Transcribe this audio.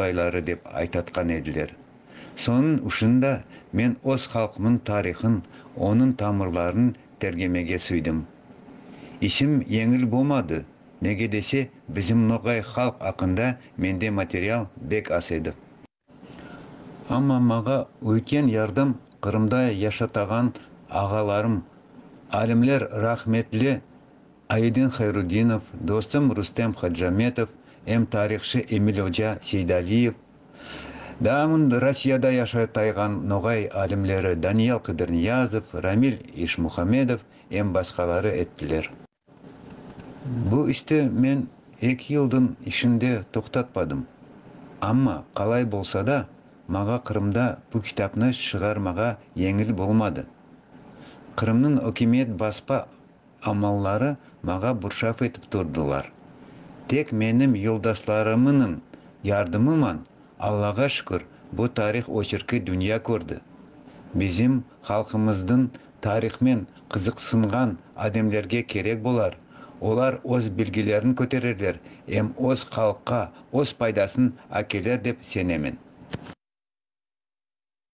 ногайлары деп айтаткан эдилер. Сонун ушунда мен оз халкымын тарыхын, onun тамырларын тергемеге сүйдүм. İşim yengil болмады. Неге десе, bizim ногай халк акында менде материал бек аз edi. Ama мага үлкен ярдам Кырымда яшатаган агаларым, алимлер рахметли Айдын Хайрудинов, достым Рустем Хаджаметов, тарихчы Эмиль Ожа Сейдалиев, дамын Россияда яшатайган ногай алимлери Даниил Кыдырниязов, Рамиль Ишмухамедов, башкалары эттилер. Бу ишти мен 2 жылдын ишинде токтотпадым. Амма калай болса да, мага Кырымда бу китапны чыгармага жеңил болмады. Кырымдын өкмөт баспа амаллары мага буршап этип турдулар. Тек менин жолдашларымдын жардымыман, Аллага шүкүр, бу тарих очерки дүйнө көрдү. Bizim халкымыздын тарихмен кызыксынган адамдерге керек болар. Олар өз билгилерин көтерерлер, оз халкка өз пайдасын акелер деп сенемин.